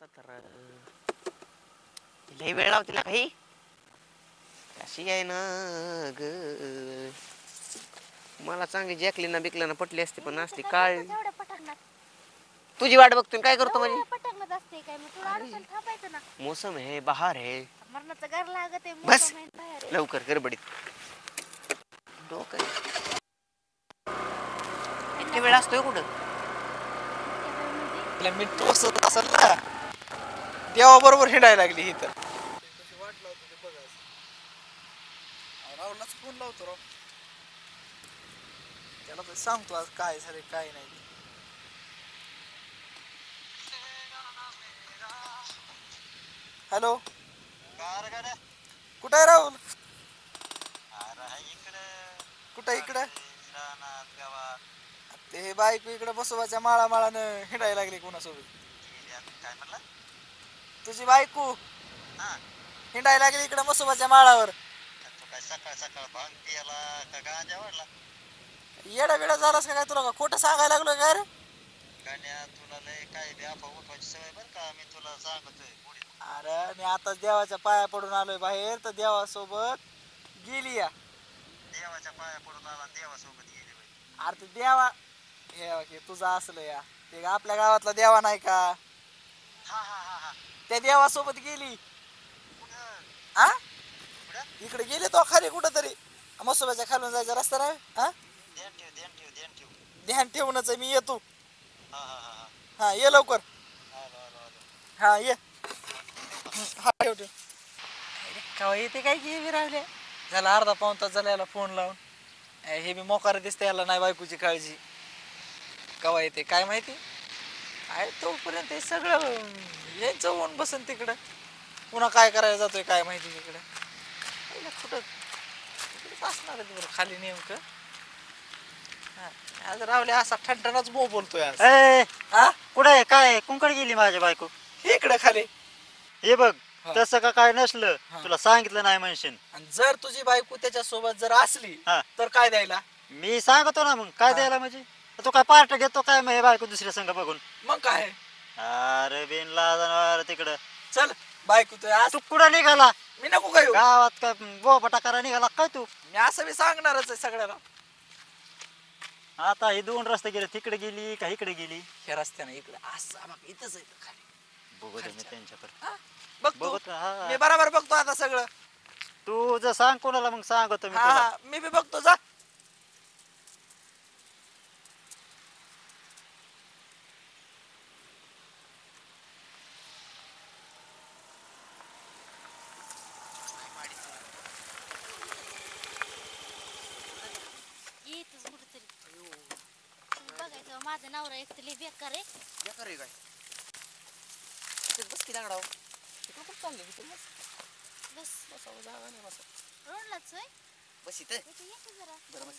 तर लई वेळ लावते ना काही कशी आहे ना ग. मला चांगली जॅकलीना बिकलीना पटली असते पण असते काळ. तुझी वाट बघतोय काय करतो म्हणजे पटकनच असते काय मग तुला अडचण थांबायचं ना. मोसम है बहार है मरणाचं घर लागत आहे बस मोसम आहे बाहेर आहे. लवकर गडबडीत डोकं इतकी वेळ असतोय कुठं मी टोचत असेल ना देवा बरोबर हिंडायला लागली इथं. वाट लावतो ते बघा राहुललाच फोन लावतो राव. त्याला तर सांगतो आज काय झाले काय नाही. हॅलो कुठे आहे राहुल. कुठं इकडे ते बायको इकडे बसवाच्या माळा माळानं हिंडायला लागली कोणासोबत. काय म्हणला तुझी बायको हिंडायला लागली इकडे मसोबाच्या माळावर. तू काय सकाळ सकाळ भांग पियाला का गांजा वाढला येडा बिडा झालास का काय तुला का खोटं सांगायला लागलो काय रे. गाण्या तुला लय काय बी अफवा उठवायची सवय बरं का मी तुला सांगतोय पुढे. अरे मी आताच देवाच्या पाया पडून आलोय बाहेर तर देवासोबत गेली या. देवाच्या पाया पडून आला देवासोबत गेली बाई. अरे ते देवा हे तुझं असलं या ते आपल्या गावातला देवा नाही का. हा हा हा हा त्या देवासोबत गेली. कुठं हा कुठं इकडे गेले तो खाली कुठं तरी मसोबाच्या खालून जायचा रस्ता नाही. हा ध्यान ठेव ध्यान ठेव ध्यान ठेव. ध्यान ठेवूनच मी येतो. हा हा हा हा हा ये लवकर. आलो आलो आलो. हा ये हा ठेव ठेव. का येते काय की बी राहिले झाला अर्धा पाऊण तास झाला याला फोन लावून. हे बी मोकार दिसते याला नाही बायकोची काळजी. कवा येते काय माहिती आहे तोपर्यंत हे सगळं यायचं होऊन बसन तिकडं. पुन्हा काय करायला जातोय काय माहिती तिकडं कुठं तिकडेच असणार आहे बरं खाली नेमकं. हा आज रावले असा ठणठणाच मो बोलतोय आज. हा कुठे काय कुंकड गेली माझ्या बायको. इकडे खाली हे बघ हा. तसं का काय नसलं हा. तुला सांगितलं नाही म्हणशील. आणि जर तुझी बायको त्याच्या सोबत जर असली हा. तर काय द्यायला. मी सांगतो ना मग काय हा. द्यायला म्हणजे तू काय पार्ट घेतो काय मग हे बायको दुसऱ्या संघ बघून. मग काय अरे बिन लाजणार तिकडं. चल बायको तू आज तू कुठं निघाला मी नको काय गावात काय बोपटा करा निघाला काय तू. मी असं मी सांगणारच आहे सगळ्याला. आता हे दोन रस्ते गेले तिकडे गेली का इकडे गेली. हे रस्त्याने इकडे असं बघ इथंच आहे खाली. बघू दे मी त्यांच्याकडे हा? बघ तू बघतो हा. मी बरोबर बघतो आता सगळं. तू जर सांग कोणाला मग सांगतो मी हा तुला. हा, मी बी बघतो जा. येतच कुठेतरी बघायचं माझा नवरा एक तरी बेकार आहे. बेकार आहे काय बस की दागडाव तिकडं कुठं चाललं तिकडं बस बस बसावं जागा नाही बसा रोडलाच होय. बस इथं इथे ये की जरा बरं बस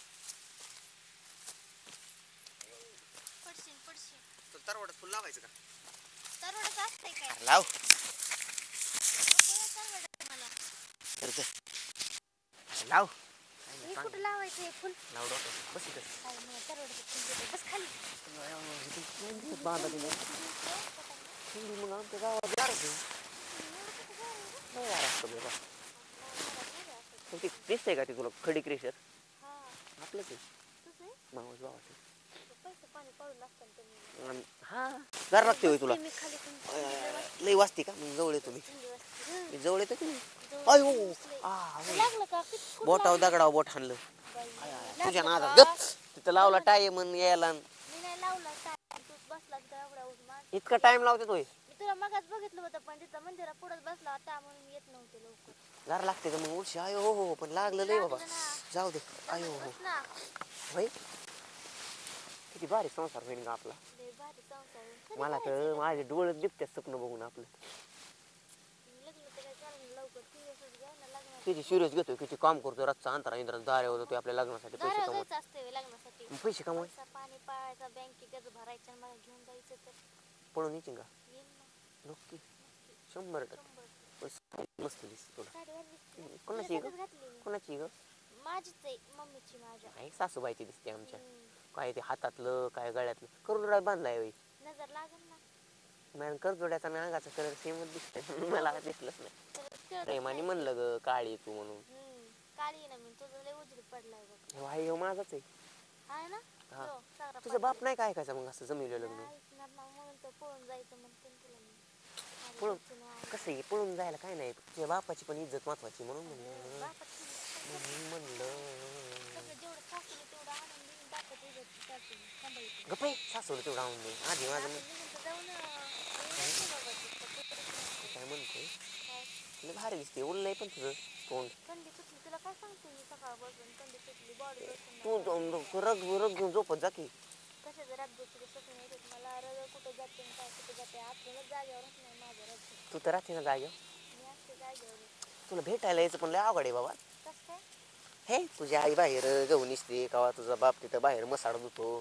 पडशील पडशील. तुला तरवाड्यात फुल लावायचं का तरवडच असतंय काय अरे लाव नको या तरवड्यात मला. तर ते. लाव हे कुठं लावायचं हे फुल. लाव डोकं बस इथं काय मला तरवड्याचं फुल देते. बस खाली. बांधा तुम्ही मग आमच्या गावात यार दिसतंय का ते तुला खडी क्रेशर हा आपलंच आहे तुझं आहे? मावस भावाचं पैसे पाणी पाडून असताना तुम्ही हा जरा लागते होय तुला मी खाली पण लई वाजते का मग जवळ येतो मी थंडी वाजते. मी जवळ येतो की नाही जवळ अयो बसले. आ लागलं का किती बोटावर दगडावर बोट हाणलं बाई. तुझ्या लागलं नादात का? गप तिथं लावला टाय म्हण यायला मी नाही लावला टाइम तू बसला तिथं एवढा उजमा. इतका टाइम लावते तोय मी तुला मगाच बघितलं होतं पण तिथं मंदिरा पुढेच बसला होता म्हणून येत नव्हते लवकर. जरा लागते का मग उलशी आयो हो हो पण लागलं लय बाबा लागलं ना. जाऊ दे आयो हो बस ना. भाई किती भारी संसार होईल का आपला लय भारी संसार आहे. कधी मला करायचं तर माझे डोळे दिसते स्वप्न बघून आपलं लग्न तर काय चालेल लवकर सिरियसच घ्या ना लग्नात. किती सिरियस घेतोय किती काम करतोय रातचा अंतरा इंद्रात दारे होतो आपल्या लग्नासाठी पैसे दारावर कमवत जायचं असते लग्नासाठी. पैसे कमवत पैसा पाणी पाळायचा बँकेत गज भरायचं आणि मला घेऊन जायचं तर पळून येशील का येईल ना. नक्की 100% 100. पण मस्त दिसत थोडं साडीवर दिसते ना. कोणाची तुला ग कधीच घातली मी. कोणाची ग माझीच आहे मम्मीची माझ्या. नाही सासूबाईची दिसते आमच्या हम्म. काय ते हातातलं काय गळ्यातलं करून राय बांधलाय होय नजर लागल ना. मॅडम करजोड्याचा आणि अंगाचा कलर सेमच दिसतोय मला दिसलंच नाही प्रेमाने म्हणलं ग काळी तू म्हणून काळी ना मी तुझं लय उजडी पडलाय बघ भाई माझाच आहे आहे ना हा. हो, सारा तुझा बाप नाही काय ऐकायचा मग असं जमिलं लग्न नाही ऐकणार ना म्हणून तर पळून जायचं म्हणते ना तुला मी माझ्या पळून घरचे नाही ऐकत. कसं आहे पळून जायला काय नाही तुझ्या बापाची पण इज्जत महत्वाची म्हणून म्हणलं बापाची म्हणलं सगळं जेवढं सासूने तेवढं आणून देऊन दाखवत उजडची सासूने सांभाळते गप्पे सासूला तेवढं आणून दे आधी माझं आपण निघून तर जाऊ ना येणार नाही बाबा तिथं. काय म्हणतोय काय? लय भारी दिसते उरलंय पण तुझं तोंड थंडी सुटली तुला काय सांगते मी सकाळपासून थंडी सुटली बॉडी तू रग रग घेऊन झोपत जा की कशाचं राज्याचे स्वप्न येतात मला रग कुठं जाते आणि काय कुठं जाते आपल्याला जागेवरच नाही माझं राज्य तू तर राहते ना जागे मी असते जागेवर तुला भेटायला यायचं पण लय अवघड आहे बाबा कसं काय हे तुझी आई बाहेर गहून दिसते कवा तुझा बाप तिथं बाहेर मसाड धुतो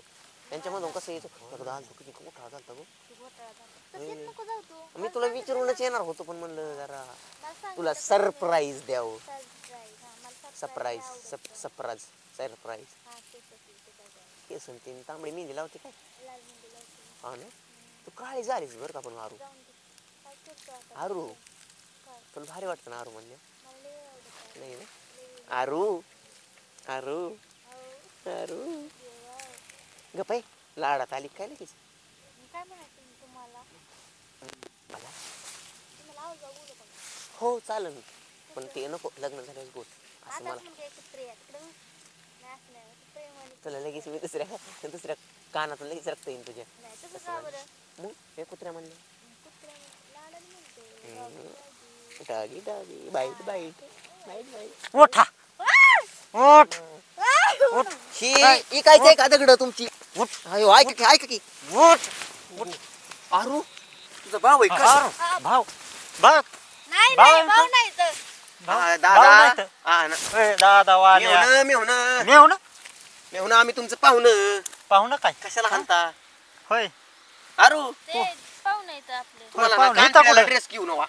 त्यांच्यामधून कसं यायचं एकदा आलतो किती मोठा झालता गो तू घोटाळा झाला तसेच नको जाऊ तू मी तुला विचारूनच येणार होतो पण म्हणलं जरा मला सांगितलं तुला तर सरप्राईज द्यावं सरप्राईज हा मला सरप्राईज आवडतं. सरप्राईज सरप्राईज हा तेच असेल ते काय काय केस आणि तीन तांबडी मेहंदी लावते काय लाल मेहंदी लावते हा ना तू काळी झालीस बरं का पण आरू जाऊन दे काय करतो आता आरू काय तुला भारी वाटतं ना आरू म्हणलं मला लय आवडत नाही ना आरू आरू आरू गपाई लाडात आली काय लगेच काय म्हणायचं मी तुम्हाला मला तुम्हाला आवाज बोलू का हो चालेल पण ते नको लग्न झाल्यास बोल असं आता मला म्हणजे एकत्र या तिकडं नाही असं नाही प्रेमाने तुला लगेच मी दुसऱ्या कानातून लगेच रक्त येईन तुझ्या नाही तसं का बरं मग हे कुत्र्या म्हणलं कुत्र्या लाडाने म्हणते डागी डागी बाईट बाईट बाईट बाईट उठा उठ ही काय का दगड तुमची अयो ऐक की ऐक की उठ आरू तुझा भाऊ आहे का? अरे, भाव बघ नाही भाऊ नाही आहे भाऊ तो? नाही तर भाऊ हा, भाऊ नाही तर. हा ना. ए, दादा वाल्या मेहुणं मेव ना मेहुणं आम्ही तुमचं पाहुणं पाहू ना काय कशाला हाणता होय आरू ते पाहू नाही तर आपले तुम्हाला पाहुणं इथं कुठं? ड्रेस घेऊन वा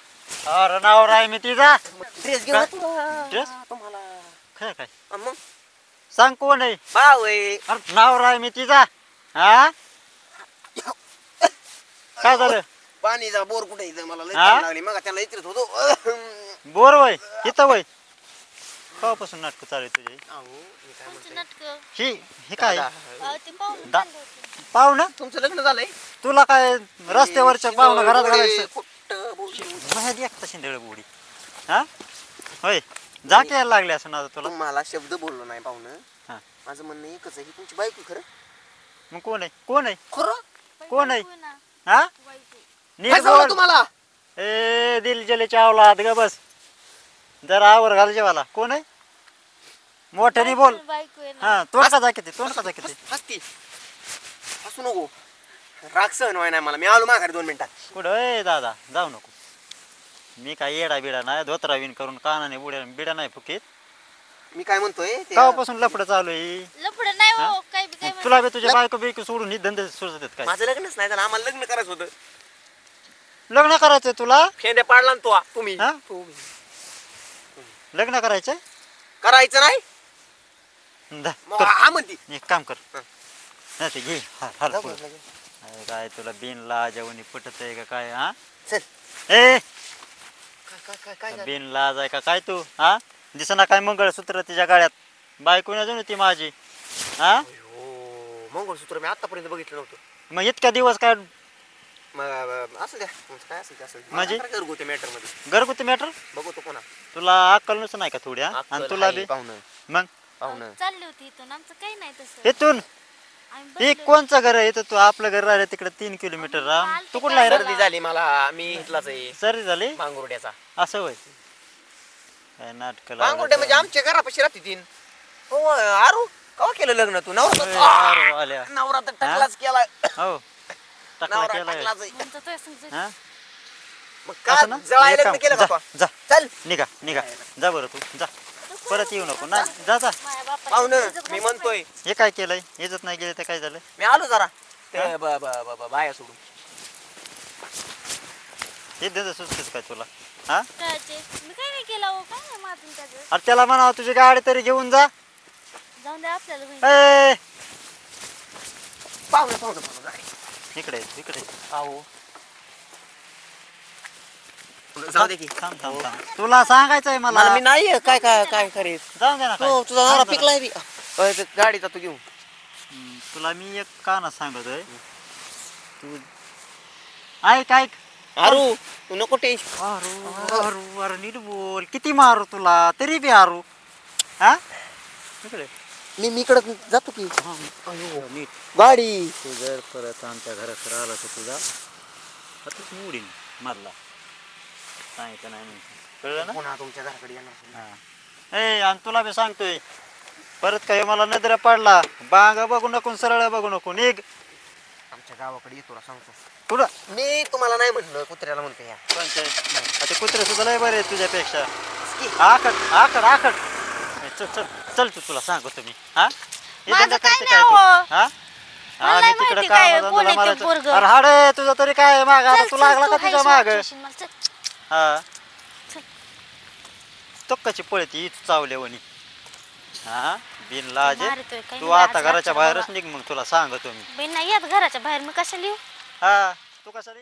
अरे नाव आहे मी तिचा ड्रेस घेऊन ड्रेस तुम्हाला काय काय मग सांग कोण आहे भाऊ आहे अरे नाव आहे मी तिचा हा काय झालं पाणीचा बोर कुठे इथं मला लय हा? तहान लागली मग त्याला इतरत होतो बोर वय इथं वय कवापासून नाटक चालू आहे तुझे अहो, मी काय तुमची म्हणतोय? नाटक हे काय दादा, ते पाहून दा- चाललं होतं. पाहुणं तुमचं लग्न झालंय तुला काय रस्त्यावरच्या पाहुणं घरात घालायचं कुठं बोलतो? माहिती एकता शिंदे बुडी हा होय जा की यायला लागले असं ना आता तुला तुम्हाला शब्द बोललो नाही पाहुणं हा. माझं म्हणणं एकच आहे की तुमची बायको खरं मग कोण आहे कोण आहे खरं पण कोण आहे? बायको ना, हा बायको. नीट काय सांगू बोल तुम्हाला ए दिल जले चावला ग बस जरा आवर घाल जेवाला कोण आहे मोठ्याने बोल बायको आहे ना. हा तोंड का जा किती तोंड का जा किती हसती हसू नको राग सहन व्हाय नाही मला मी आलो माघारी 2 मिनिटात कुठं ए दादा जाऊ नको मी काय येडा बिडा नाही धोत्रा विन करून कानाने बुड्या बिडा नाही फुकीत मी काय म्हणतोय ते तेव्हापासून लफड चालू आहे लफडं नाही हो काही बी काही तुला बी तुझ्या बायको बिको सोडून ही धंदे सुचतात काय माझं लग्नच नाही तर आम्हाला लग्न करायचं होतं लग्न करायचंय तुला फेंद्या पाडला ना तो तुम्ही हा? तुम्ही. लग्न करायचंय करायचं नाही जा, मग कर. हा म्हणती एक काम कर हा. नाही ते घे हाल जाऊ पुढं. का लगेच? अरे काय तुला बिन लाजवणी पटत आहे का काय हा चल ए काय काय काय काय झालं? बिन लाज आहे का काय तू हा दिसना काय मंगळसूत्र तिच्या गाड्यात बायको अजून ती माझी हा अयो, मंगळसूत्र मी आतापर्यंत बघितलं नव्हतं मग इतक्या दिवस काय मग असं द्या काय असेल ते असेल म्हणजे? घरगुती मॅटर मध्ये घरगुती मॅटर बघू तो कोणा तुला अक्कल नुसतं नाही का थोडी हा आणि तुला बी पाहुणं मग पाहुणं चालली होती इथून आमचं काही नाही तसं इथून आम्ही हे बसलो. कोणचं घर आहे इथं तू आपलं घर राहिलं तिकडे 3 किलोमीटर राम तू कुठला आहे रे? सर्दी झाली मला मी इथलाच आहे सरी झाली मांगुर्ड्याचा असं होय काय नाटक मांगुर्ड्या म्हणजे आमच्या घरापाशी राहते तीन हो आरू कवा केलं लग्न तू नवरा नवरा तर टकलाच केला हो टाकला नवरा केलाय टकलाच आहे. तुमचं तो असं हा मग का असं ना जळायला एक लग्न काम, केलं का जा, तू? जा चल निघा निघा जा बरं तू जा परत येऊ नको ना जा जा माझ्या बापाची पाहुणं इज्जत मी बसत म्हणतोय हे काय केलंय इज्जत नाही गेली तर काय झालं मी आलो जरा ते बाया सोडून हे देत सुचतेस काय तुला हा नाही. कळते. मी काही नाही केलं हो काय नाही माझून त्याचं अरे त्याला म्हणा तुझी गाडी तरी घेऊन जा जाऊन द्या आपल्याला होईल. ए पाहुणं पाहुणं पाहुणं इकडे इकडे आहो जाऊ दे की थांब थांब थांब तुला सांगायचंय मला मला मी नाही काय काय काय करीत जाऊ दे ना काय. हो तुझा नवरा थांब जरा. पिकलाय बी ते गाडी जातो घेऊन तुला मी एक काना सांगतोय तू ऐक ऐक अरू तू नको टेन्शन अरू अरू अरे नीट बोल किती मारू तुला तरी बी अरू हा इकडे. मी इकडं जातो की अयो नीट गाडी तू जर परत आमच्या घरात आला तर तुझा हातच मोडीन मरला सांगितलं नाही म्हणून. कळलं ना पुन्हा तुमच्या घराकडे येणार हा ए आणि तुला बी सांगतोय परत काय मला नजर पडला बांगा बघू नको सरळ बघू नको निघ आमच्या गावाकडे ये तुला सांगतो कुठं मी तुम्हाला नाही म्हटलं कुत्र्याला म्हणतो या आता कुत्रे सुद्धा लय बरे आहेत तुझ्यापेक्षा आखड आखड आखड ए, चल चल चल तू तुला सांगतो मी हा हे माझं धंदा काय करते नाही तू? हो. हा मला आम्ही नाही तिकडे माहिती काय कामाला कोण आहे ते मारायचं. पोरगं. अरे हाड आहे तुझा तरी काय माग आता चल, तू चल, लागला तू का हायस तुझ्या माग वाटशील मला, चल. हा चल. तो कशी पळती हीच चावल्यावानी हा बिन लाजे मारतोय काय तू नाही, आता आज घराच्या रातच्या बाहेरच निघ मग तुला सांगतो मी बाई नाही येत घराच्या बाहेर मी कशा लिहू हा तू कसा